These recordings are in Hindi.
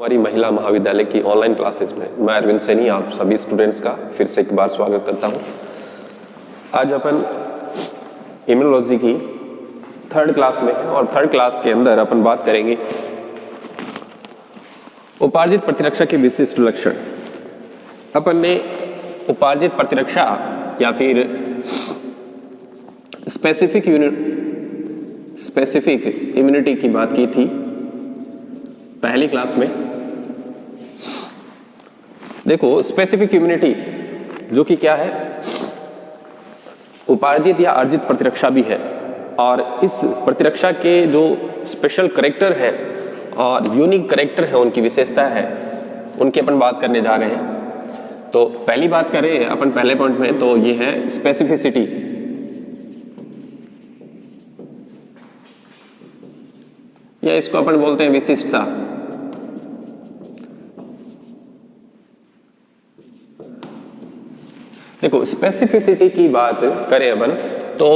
हमारी महिला महाविद्यालय की ऑनलाइन क्लासेस में मैं अरविंद सैनी आप सभी स्टूडेंट्स का फिर से एक बार स्वागत करता हूं। आज अपन इम्यूनोलॉजी की थर्ड क्लास में हैं और थर्ड क्लास के अंदर अपन बात करेंगे उपार्जित प्रतिरक्षा के विशिष्ट लक्षण। अपन ने उपार्जित प्रतिरक्षा या फिर स्पेसिफिक इम्यूनिटी की बात की थी पहली क्लास में। देखो स्पेसिफिक इम्यूनिटी जो कि क्या है, उपार्जित या अर्जित प्रतिरक्षा भी है और इस प्रतिरक्षा के जो स्पेशल कैरेक्टर है और यूनिक कैरेक्टर है, उनकी विशेषता है, उनकी अपन बात करने जा रहे हैं। तो पहली बात करें अपन पहले पॉइंट में, तो ये है स्पेसिफिसिटी। या इसको अपन बोलते हैं विशिष्टता। देखो स्पेसिफिसिटी की बात करें अपन तो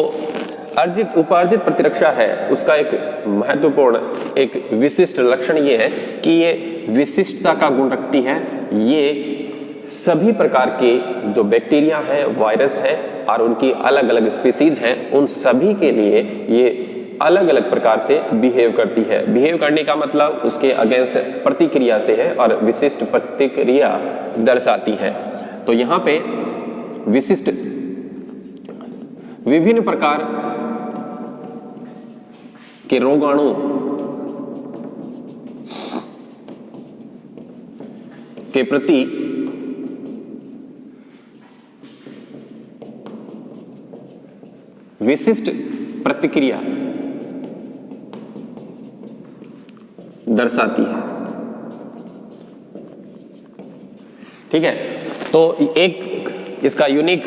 उपार्जित प्रतिरक्षा है, उसका एक महत्वपूर्ण एक विशिष्ट लक्षण ये है कि ये विशिष्टता का गुण रखती है। ये सभी प्रकार के जो बैक्टीरिया हैं, वायरस है और उनकी अलग अलग स्पीसीज हैं, उन सभी के लिए ये अलग अलग प्रकार से बिहेव करती है। बिहेव करने का मतलब उसके अगेंस्ट प्रतिक्रिया से है और विशिष्ट प्रतिक्रिया दर्शाती है। तो यहाँ पे विशिष्ट विभिन्न प्रकार के रोगाणु के प्रति विशिष्ट प्रतिक्रिया दर्शाती है। ठीक है, तो एक इसका यूनिक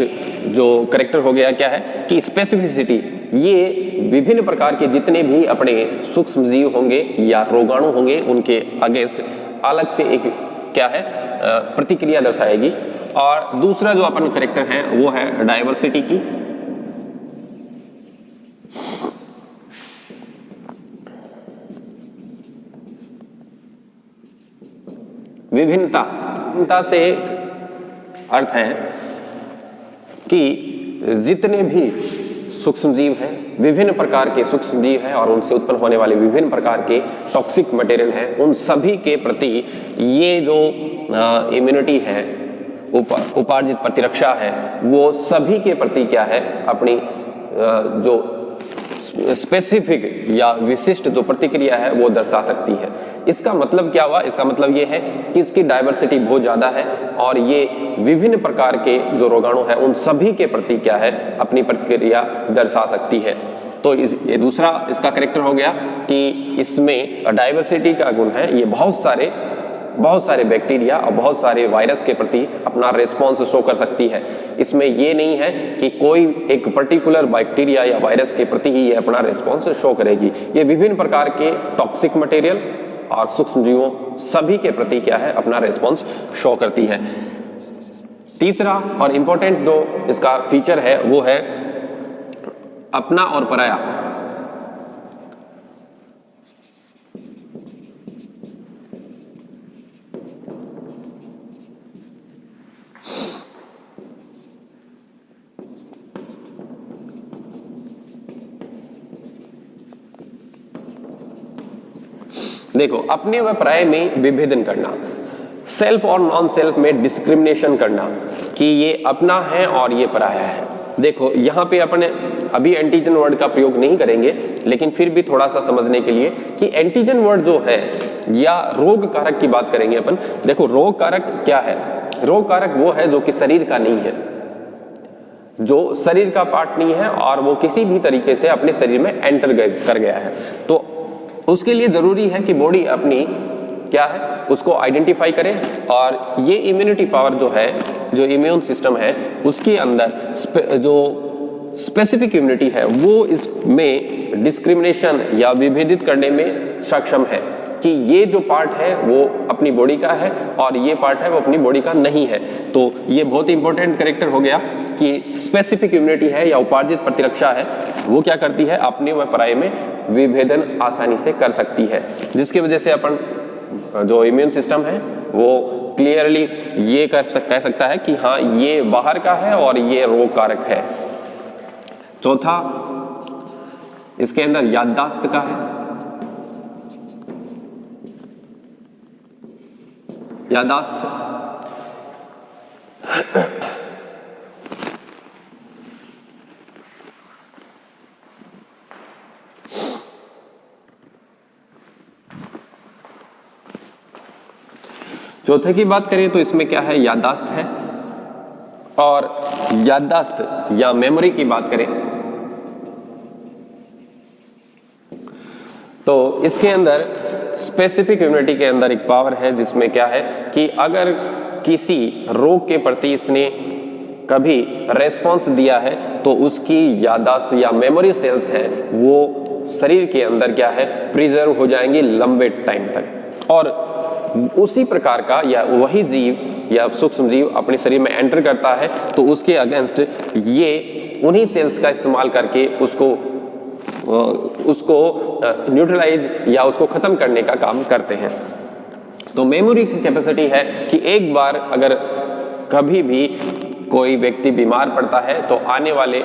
जो कैरेक्टर हो गया क्या है कि स्पेसिफिसिटी, ये विभिन्न प्रकार के जितने भी अपने सूक्ष्म जीव होंगे या रोगाणु होंगे उनके अगेंस्ट अलग से एक क्या है प्रतिक्रिया दर्शाएगी। और दूसरा जो अपन कैरेक्टर है वो है डायवर्सिटी की। विभिन्नता से अर्थ है कि जितने भी सूक्ष्म जीव हैं, विभिन्न प्रकार के सूक्ष्म जीव हैं और उनसे उत्पन्न होने वाले विभिन्न प्रकार के टॉक्सिक मटेरियल हैं, उन सभी के प्रति ये जो इम्यूनिटी है, उपार्जित प्रतिरक्षा है, वो सभी के प्रति क्या है अपनी जो स्पेसिफिक या विशिष्ट जो प्रतिक्रिया है वो दर्शा सकती है। इसका मतलब क्या हुआ? इसका मतलब ये है कि इसकी डाइवर्सिटी बहुत ज्यादा है और ये विभिन्न प्रकार के जो रोगाणु है उन सभी के प्रति क्या है अपनी प्रतिक्रिया दर्शा सकती है। तो ये दूसरा इसका कैरेक्टर हो गया कि इसमें डाइवर्सिटी का गुण है, ये बहुत सारे बैक्टीरिया और बहुत सारे वायरस के प्रति अपना रिस्पॉन्स शो कर सकती है। इसमें ये नहीं है कि कोई एक पर्टिकुलर बैक्टीरिया या वायरस के प्रति ही ये अपना रिस्पॉन्स शो करेगी। ये विभिन्न प्रकार के टॉक्सिक मटेरियल और सूक्ष्म जीवों सभी के प्रति क्या है अपना रिस्पॉन्स शो करती है। तीसरा और इंपॉर्टेंट जो इसका फीचर है वो है अपना और पराया। देखो अपने व पराये में विभेदन करना, सेल्फ और नॉन सेल्फ में डिस्क्रिमिनेशन करना कि ये अपना है और ये पराया है। देखो यहाँ पे अपने अभी एंटीजन वर्ड का प्रयोग नहीं करेंगे, लेकिन फिर भी थोड़ा सा समझने के लिए कि एंटीजन वर्ड जो है या रोग कारक की बात करेंगे अपन। देखो रोग कारक क्या है? रोग कारक वो है जो कि शरीर का नहीं है, जो शरीर का पार्ट नहीं है और वो किसी भी तरीके से अपने शरीर में एंटर कर गया है। तो उसके लिए जरूरी है कि बॉडी अपनी क्या है उसको आइडेंटिफाई करे और ये इम्यूनिटी पावर जो है, जो इम्यून सिस्टम है, उसके अंदर जो स्पेसिफिक इम्यूनिटी है वो इसमें डिस्क्रिमिनेशन या विभेदित करने में सक्षम है कि ये जो पार्ट है वो अपनी बॉडी का है और ये पार्ट है वो अपनी बॉडी का नहीं है। तो ये बहुत इंपॉर्टेंट कैरेक्टर हो गया कि स्पेसिफिक इम्यूनिटी है या उपार्जित प्रतिरक्षा है, वो क्या करती है अपने व पराये में विभेदन आसानी से कर सकती है, जिसकी वजह से अपन जो इम्यून सिस्टम है वो क्लियरली ये कह सकता है कि हाँ ये बाहर का है और ये रोग कारक है। चौथा, इसके अंदर याददाश्त का है। याददाश्त चौथे की बात करें तो इसमें क्या है, याददाश्त है। और याददाश्त या मेमोरी की बात करें तो इसके अंदर स्पेसिफिक इम्यूनिटी के अंदर एक पावर है जिसमें क्या है कि अगर किसी रोग के प्रति इसने कभी रेस्पॉन्स दिया है तो उसकी याददाश्त या मेमोरी सेल्स है वो शरीर के अंदर क्या है, प्रिजर्व हो जाएंगी लंबे टाइम तक। और उसी प्रकार का या वही जीव या सूक्ष्म जीव अपने शरीर में एंटर करता है तो उसके अगेंस्ट ये उन्हीं सेल्स का इस्तेमाल करके उसको न्यूट्रलाइज या उसको खत्म करने का काम करते हैं। तो मेमोरी की कैपेसिटी है कि एक बार अगर कभी भी कोई व्यक्ति बीमार पड़ता है तो आने वाले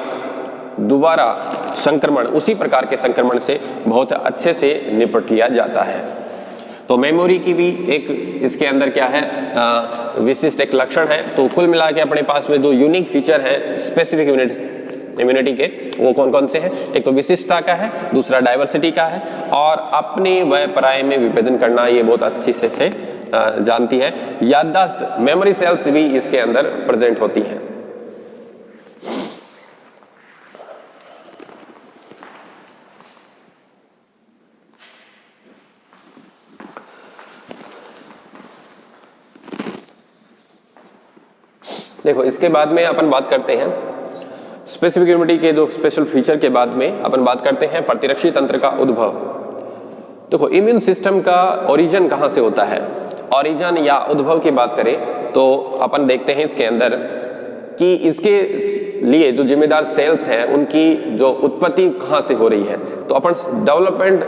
दोबारा संक्रमण, उसी प्रकार के संक्रमण से बहुत अच्छे से निपट लिया जाता है। तो मेमोरी की भी एक इसके अंदर क्या है, विशिष्ट एक लक्षण है। तो कुल मिला के अपने पास में जो यूनिक फीचर है स्पेसिफिक इम्यूनिटी के, वो कौन कौन से हैं? एक तो विशिष्टता का है, दूसरा डाइवर्सिटी का है, और अपने व पराये में विभेदन करना ये बहुत अच्छी से जानती है। याददाश्त, मेमोरी सेल्स भी इसके अंदर प्रेजेंट होती हैं। देखो इसके बाद में अपन बात करते हैं स्पेसिफिक इम्यूनिटी के जो स्पेशल फीचर के बाद में अपन बात करते हैं प्रतिरक्षी तंत्र का उद्भव। देखो इम्यून सिस्टम का ओरिजिन कहाँ से होता है? ओरिजिन या उद्भव की बात करें तो अपन देखते हैं इसके अंदर कि इसके लिए जो जिम्मेदार सेल्स हैं उनकी जो उत्पत्ति कहाँ से हो रही है। तो अपन डेवलपमेंट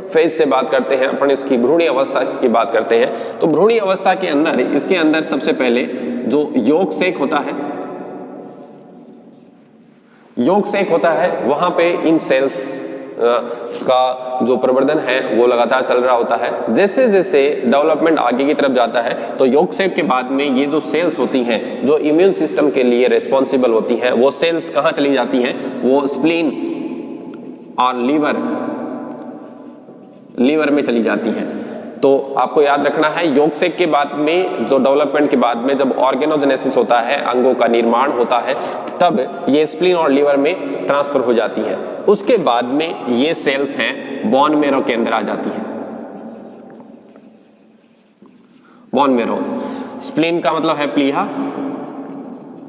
फेज से बात करते हैं, अपन इसकी भ्रूणीय अवस्था की बात करते हैं। तो भ्रूणीय अवस्था के अंदर इसके अंदर सबसे पहले जो यॉर्क सेक होता है, यॉर्क सेक होता है, वहां पे इन सेल्स का जो प्रवर्धन है वो लगातार चल रहा होता है। जैसे जैसे डेवलपमेंट आगे की तरफ जाता है तो यॉर्क सेक के बाद में ये जो सेल्स होती हैं जो इम्यून सिस्टम के लिए रिस्पॉन्सिबल होती हैं, वो सेल्स कहाँ चली जाती हैं? वो स्प्लीन और लीवर में चली जाती हैं। तो आपको याद रखना है यॉर्क सेक के बाद में जो डेवलपमेंट के बाद में जब ऑर्गेनोजेनेसिस होता है, अंगों का निर्माण होता है, तब ये स्प्लीन और लीवर में ट्रांसफर हो जाती है। उसके बाद में ये सेल्स हैं बोन मैरो के अंदर आ जाती हैं। बोन मैरो, स्प्लीन का मतलब है प्लीहा,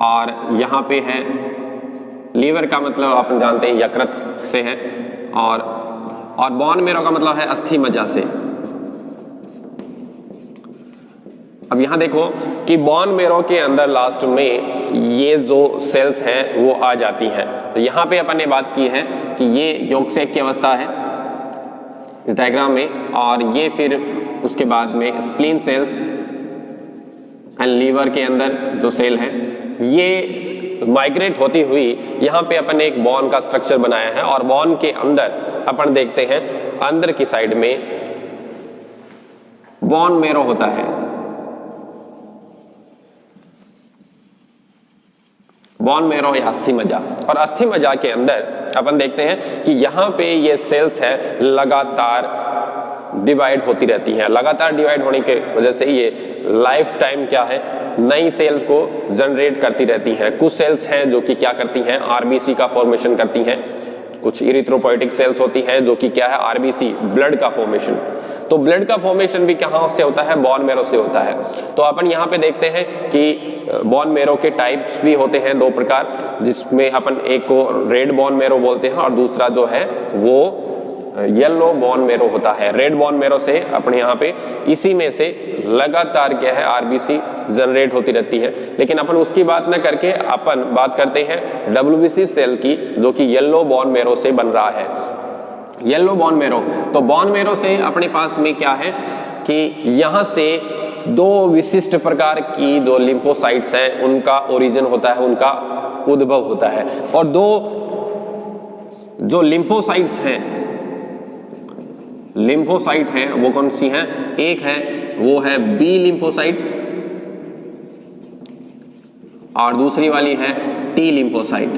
और यहाँ पे है लीवर का मतलब आप जानते हैं यकृत से है, और बोन मैरो का मतलब है अस्थि मज्जा से। अब यहां देखो कि बोन मैरो के अंदर लास्ट में ये जो सेल्स हैं वो आ जाती हैं। तो यहां पे अपन ने बात की है कि ये यॉर्क सेक की अवस्था है इस डायग्राम में, और ये फिर उसके बाद में स्प्लीन सेल्स एंड लीवर के अंदर जो सेल है ये माइग्रेट होती हुई यहाँ पे अपन ने एक बोन का स्ट्रक्चर बनाया है, और बोन के अंदर अपन देखते हैं अंदर की साइड में बोन मैरो होता है। बोन मैरो या अस्थि मज्जा, और अस्थि मज्जा के अंदर अपन देखते हैं कि यहाँ पे ये सेल्स है लगातार डिवाइड होती रहती हैं। लगातार डिवाइड होने के वजह से ये लाइफ टाइम क्या है, नई सेल्स को जनरेट करती रहती हैं। कुछ सेल्स हैं जो कि क्या करती हैं, आरबीसी का फॉर्मेशन करती हैं। कुछ इरिथ्रोपोइटिक सेल्स होती हैं जो कि क्या है, आरबीसी, ब्लड का फॉर्मेशन। तो ब्लड का फॉर्मेशन भी कहाँ से होता है? बोन मैरो से होता है। तो अपन यहाँ पे देखते हैं कि बोन मैरो के टाइप्स भी होते हैं दो प्रकार, जिसमें अपन एक को रेड बोन मैरो बोलते हैं और दूसरा जो है वो येलो बोन मैरो होता है। रेड बोन मैरो से अपने यहाँ पे इसी में से लगातार क्या है, आरबीसी जनरेट होती रहती है। लेकिन अपन उसकी बात न करके अपन बात करते हैं डब्ल्यूबीसी सेल की, जो कि येलो बोन मैरो से बन रहा है। येलो बोन मैरो, तो बोन मैरो से अपने पास में क्या है, कि यहाँ से दो विशिष्ट प्रकार की जो लिम्फोसाइट्स हैं उनका ओरिजिन होता है, उनका उद्भव होता है। और दो जो लिम्फोसाइट्स हैं वो कौन सी हैं? एक है वो है बी लिम्फोसाइट और दूसरी वाली है टी लिम्फोसाइट।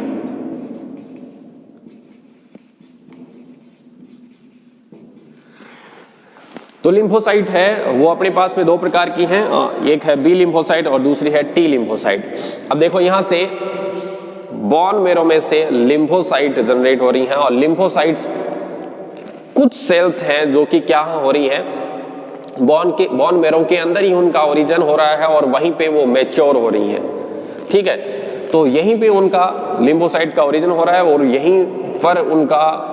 तो लिम्फोसाइट है वो अपने पास में दो प्रकार की हैं, एक है बी लिम्फोसाइट और दूसरी है टी लिम्फोसाइट। अब देखो यहां से बोन मेरो में से लिम्फोसाइट जनरेट हो रही हैं और लिम्फोसाइट्स कुछ सेल्स हैं जो कि क्या हो रही हैं, बोन मेरो के अंदर ही उनका ओरिजिन हो रहा है और वहीं पे वो मैच्योर हो रही हैं। ठीक है, तो यहीं पे उनका लिम्फोसाइट का ओरिजिन हो रहा है और यहीं पर उनका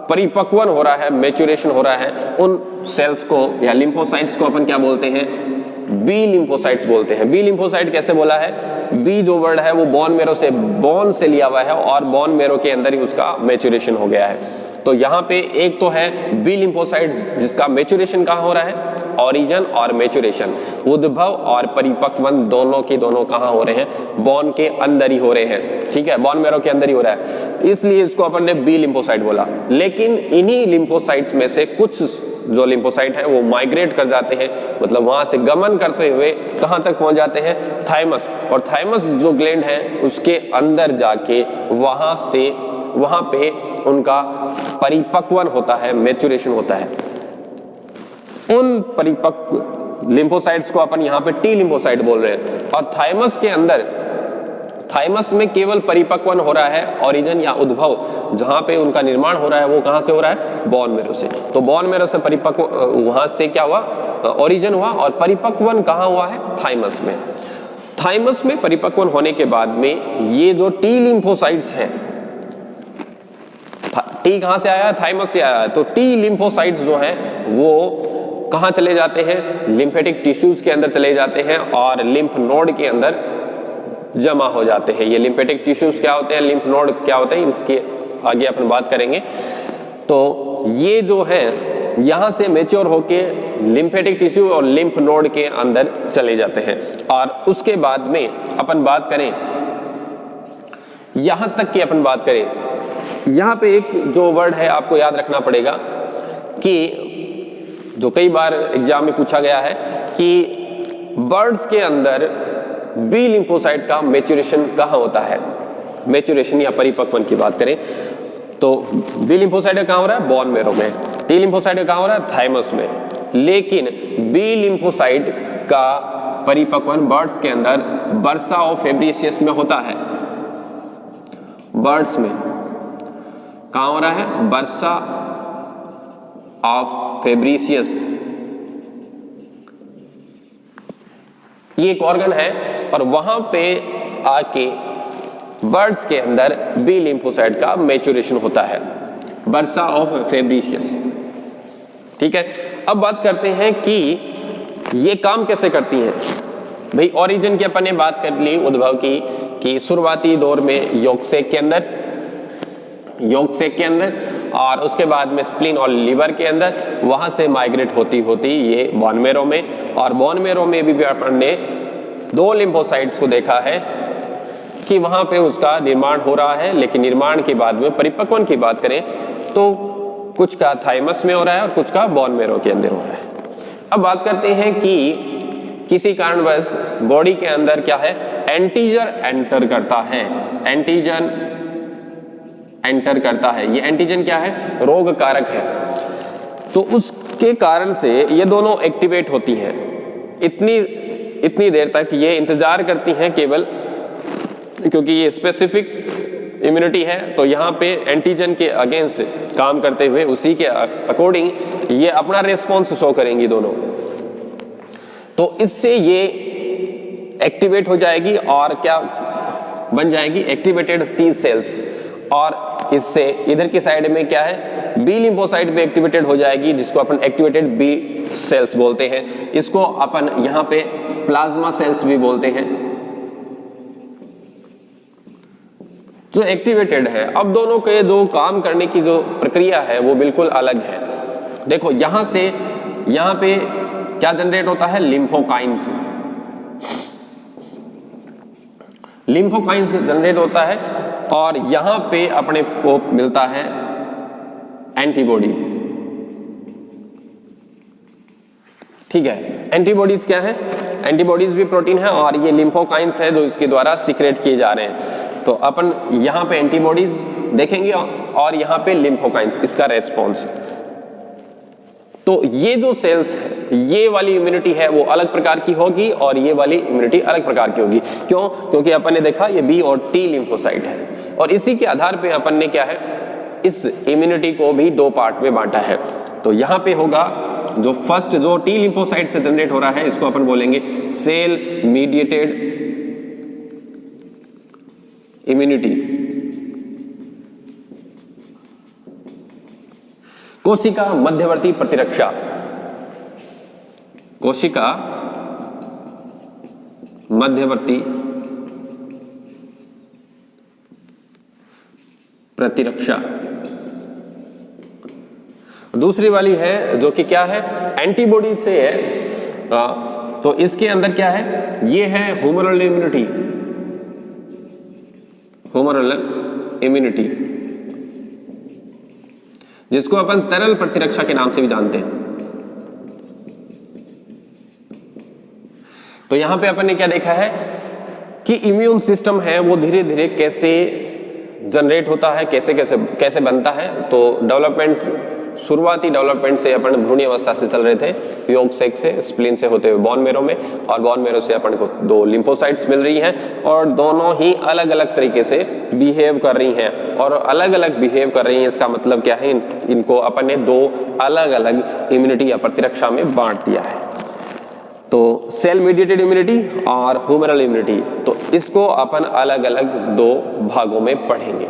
परिपक्वन हो रहा है, मैच्योरेशन हो रहा है। उन सेल्स को या लिम्फोसाइट्स को अपन क्या बोलते हैं? बी लिम्फोसाइट्स बोलते हैं। बी लिम्फोसाइट कैसे बोला है? बी जो वर्ड है वो बोन मेरो से, बोन से लिया हुआ है और बोन मेरो के अंदर ही उसका मैच्योरेशन हो गया है। तो यहाँ पे एक तो है बी लिम्फोसाइट जिसका मैच्योरेशन कहाँ हो रहा है? ओरिजिन और मैच्योरेशन, उद्भव और परिपक्वन दोनों के दोनों कहाँ हो रहे हैं? बोन के अंदर ही हो रहे हैं। ठीक है, बोन मेरो के अंदर ही हो रहा है, इसलिए इसको अपन ने बी लिम्फोसाइट बोला। लेकिन इन्हीं लिम्फोसाइट्स में से कुछ जो लिम्फोसाइट है वो माइग्रेट कर जाते हैं, मतलब वहां से गमन करते हुए कहां तक पहुंच जाते हैं? थाइमस। और थाइमस जो ग्लैंड है उसके अंदर जाके वहां पे उनका परिपक्वन होता है, मैच्योरेशन होता है। उन परिपक्व लिम्फोसाइट्स को अपन यहाँ पे टी लिम्फोसाइट बोल रहे हैं। और थाइमस के अंदर, थाइमस में केवल परिपक्वन हो रहा है ओरिजिन या उद्भव, जहां पे उनका निर्माण हो रहा है वो कहां से हो रहा है? बोन मेरो से। तो बोन मेरो से परिपक्व, वहां से क्या हुआ? ओरिजिन हुआ और परिपक्वन कहां हुआ है? थाइमस में। थाइमस में परिपक्वन होने के बाद में ये जो टी लिम्फोसाइट्स हैं, टी कहां से आया? थाइमस से आया है। तो टी लिम्फोसाइट्स जो हैं वो कहां चले जाते हैं? लिम्फेटिक टिश्यूज के अंदर चले जाते हैं और लिम्फ नोड के अंदर जमा हो जाते हैं। ये लिम्फेटिक टिश्यूज क्या होते हैं, लिम्फ नोड क्या होते हैं, इसके आगे अपन बात करेंगे। तो ये जो है यहां से मैच्योर होके लिम्फेटिक टिश्यू और लिम्फ नोड के अंदर चले जाते हैं। और उसके बाद में अपन बात करें, यहां तक की अपन बात करें, यहां पे एक जो वर्ड है आपको याद रखना पड़ेगा कि जो कई बार एग्जाम में पूछा गया है कि बर्ड्स के अंदर बी लिम्फोसाइट का मैच्योरेशन कहाँ होता है? मैच्योरेशन या परिपक्वन की बात करें तो बी लिम्फोसाइट कहाँ हो रहा है? बोन मेरो में। टी लिम्फोसाइट कहाँ हो रहा है? थाइमस में। लेकिन बी लिम्फोसाइट का परिपक्वन बर्ड्स के अंदर बर्सा ऑफ फेब्रिसियस में होता है। बर्ड्स में कहाँ हो रहा है? बर्सा ऑफ फेब्रिसियस, ये एक ऑर्गन है और वहां पे आके बर्ड्स के अंदर बी लिम्फोसाइट का मैच्योरेशन होता है, बर्सा ऑफ फेब्रिसियस। ठीक है, अब बात करते हैं कि ये काम कैसे करती हैं। भाई ओरिजिन की अपन ने बात कर ली, उद्भव की, कि शुरुआती दौर में यॉर्कसेक के अंदर और उसके बाद में स्प्लीन और लीवर के अंदर, वहां से माइग्रेट होती होती ये बोन मेरो में। और बोन मेरो में भी अपन ने दो लिम्फोसाइट्स को देखा है कि वहां पे उसका निर्माण हो रहा है, लेकिन निर्माण के बाद में परिपक्वन की बात करें तो कुछ का थाइमस में हो रहा है और कुछ का बोन मेरो के अंदर हो रहा है। अब बात करते हैं कि किसी कारणवश बॉडी के अंदर क्या है? एंटीजन एंटर करता है। एंटीजन एंटर करता है, ये एंटीजन क्या है? रोग कारक है। तो उसके कारण से ये दोनों एक्टिवेट होती हैं। इतनी देर तक ये इंतजार करती हैं केवल, क्योंकि ये स्पेसिफिक इम्यूनिटी है, तो यहाँ पे एंटीजन के अगेंस्ट काम करते हुए उसी के अकॉर्डिंग ये अपना रिस्पॉन्स शो करेंगी दोनों। तो इससे ये एक्टिवेट हो जाएगी और क्या बन जाएगी? Activated T cells. और इससे इधर की साइड में क्या है? बी लिम्फोसाइट भी एक्टिवेटेड हो जाएगी, जिसको अपन एक्टिवेटेड बी सेल्स बोलते हैं। इसको अपन यहाँ पे प्लाज्मा सेल्स भी बोलते हैं, जो एक्टिवेटेड है। अब दोनों के जो काम करने की जो प्रक्रिया है वो बिल्कुल अलग है। देखो यहाँ से यहाँ पे क्या जनरेट होता है? लिम्फोकाइंस। लिम्फोकाइंस जनरेट होता है और यहां पे अपने को मिलता है एंटीबॉडी। ठीक है, एंटीबॉडीज क्या है? एंटीबॉडीज भी प्रोटीन है और ये लिम्फोकाइंस है जो इसके द्वारा सीक्रेट किए जा रहे हैं। तो अपन यहां पे एंटीबॉडीज देखेंगे और यहां पे लिम्फोकाइंस, इसका रेस्पॉन्स। तो ये जो सेल्स है, ये वाली इम्यूनिटी है वो अलग प्रकार की होगी और ये वाली इम्यूनिटी अलग प्रकार की होगी। क्यों? क्योंकि अपन ने देखा ये बी और टी लिम्फोसाइट है और इसी के आधार पे अपन ने क्या है, इस इम्यूनिटी को भी दो पार्ट में बांटा है। तो यहां पे होगा जो फर्स्ट जो टी लिम्फोसाइट से जनरेट हो रहा है, इसको अपन बोलेंगे सेल मीडिएटेड इम्यूनिटी। कोशिका मध्यवर्ती प्रतिरक्षा, कोशिका मध्यवर्ती प्रतिरक्षा। दूसरी वाली है जो कि क्या है, एंटीबॉडी से है। तो इसके अंदर क्या है, ये है ह्यूमरल इम्यूनिटी। ह्यूमरल इम्यूनिटी जिसको अपन तरल प्रतिरक्षा के नाम से भी जानते हैं। तो यहां पे अपन ने क्या देखा है कि इम्यून सिस्टम है वो धीरे धीरे कैसे जनरेट होता है, कैसे कैसे कैसे बनता है। तो डेवलपमेंट, शुरुआती डेवलपमेंट से अपन भ्रूण अवस्था से चल रहे थे, योग सेक से, स्प्लीन से होते हुए बोन मेरो में, और बोन मेरो से अपन को दो लिम्फोसाइट्स मिल रही हैं और दोनों ही अलग अलग तरीके से बिहेव कर रही हैं। और अलग अलग बिहेव कर रही हैं इसका मतलब क्या है, इनको अपन ने दो अलग अलग इम्यूनिटी या प्रतिरक्षा में बांट दिया है। तो सेल मीडिएटेड इम्यूनिटी और ह्यूमरल इम्यूनिटी, तो इसको अपन अलग अलग दो भागों में पढ़ेंगे।